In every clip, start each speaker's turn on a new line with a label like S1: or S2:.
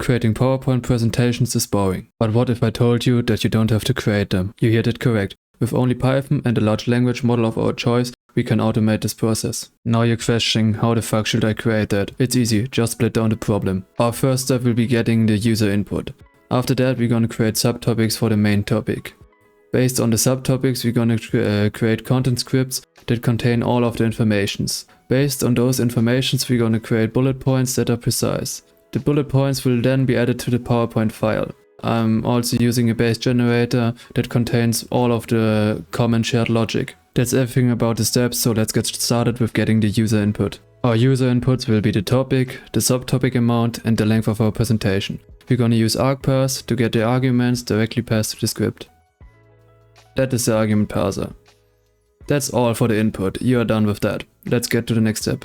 S1: Creating PowerPoint presentations is boring. But what if I told you that you don't have to create them? You heard it correct. With only Python and a large language model of our choice, we can automate this process. Now you're questioning, how the fuck should I create that? It's easy, just split down the problem. Our first step will be getting the user input. After that, we're gonna create subtopics for the main topic. Based on the subtopics, we're gonna create content scripts that contain all of the informations. Based on those informations, we're gonna create bullet points that are precise. The bullet points will then be added to the PowerPoint file. I'm also using a base generator that contains all of the common shared logic. That's everything about the steps, so let's get started with getting the user input. Our user inputs will be the topic, the subtopic amount, and the length of our presentation. We're gonna use argparse to get the arguments directly passed to the script. That is the argument parser. That's all for the input, you are done with that. Let's get to the next step.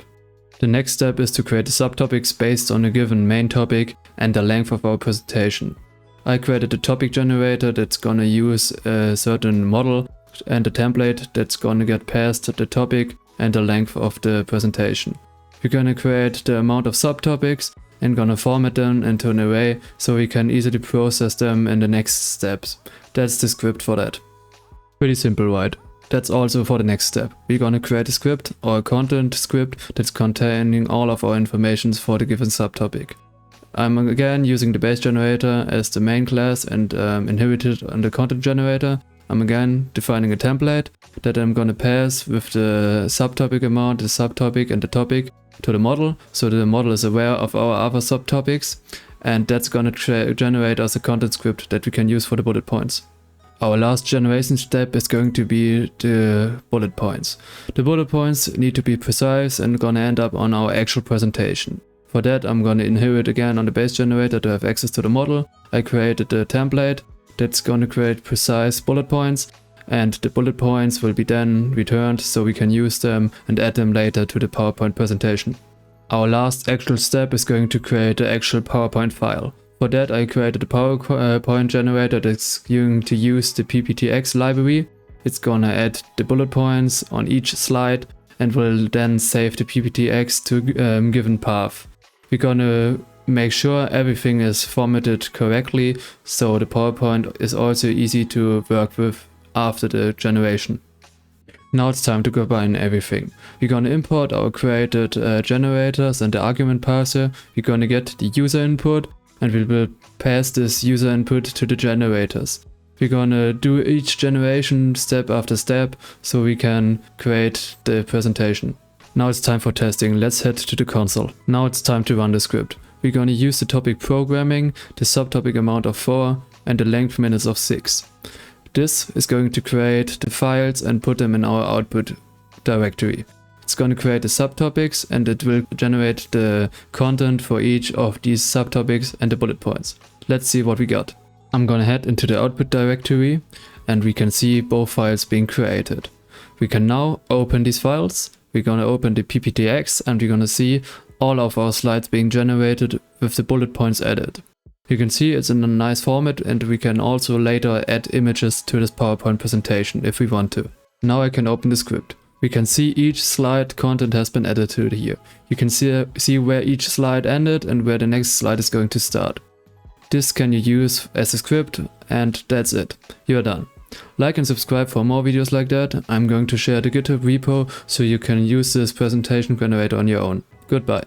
S1: The next step is to create the subtopics based on a given main topic and the length of our presentation. I created a topic generator that's gonna use a certain model and a template that's gonna get passed the topic and the length of the presentation. We're gonna create the amount of subtopics and gonna format them into an array so we can easily process them in the next steps. That's the script for that. Pretty simple, right? That's also for the next step. We're gonna create a script or a content script that's containing all of our informations for the given subtopic. I'm again using the base generator as the main class and inherited on the content generator. I'm again defining a template that I'm gonna pass with the subtopic amount, the subtopic and the topic to the model, so the model is aware of our other subtopics, and that's gonna generate us a content script that we can use for the bullet points. Our last generation step is going to be the bullet points. The bullet points need to be precise and gonna end up on our actual presentation. For that, I'm gonna inherit again on the base generator to have access to the model. I created a template that's gonna create precise bullet points, and the bullet points will be then returned so we can use them and add them later to the PowerPoint presentation. Our last actual step is going to create the actual PowerPoint file. For that, I created a PowerPoint generator that's going to use the PPTX library. It's gonna add the bullet points on each slide and will then save the PPTX to a given path. We're gonna make sure everything is formatted correctly, so the PowerPoint is also easy to work with after the generation. Now it's time to combine everything. We're gonna import our created generators and the argument parser. We're gonna get the user input, and we will pass this user input to the generators. We're gonna do each generation step after step so we can create the presentation. Now it's time for testing. Let's head to the console. Now it's time to run the script. We're gonna use the topic programming, the subtopic amount of 4 and the length minutes of 6. This is going to create the files and put them in our output directory. It's going to create the subtopics and it will generate the content for each of these subtopics and the bullet points. Let's see what we got. I'm gonna head into the output directory and we can see both files being created. We can now open these files. We're gonna open the PPTX and we're gonna see all of our slides being generated with the bullet points added. You can see it's in a nice format and we can also later add images to this PowerPoint presentation if we want to. Now I can open the script. We can see each slide content has been added to here. You can see where each slide ended and where the next slide is going to start. This can you use as a script, and that's it. You're done. Like and subscribe for more videos like that. I'm going to share the GitHub repo so you can use this presentation generator on your own. Goodbye.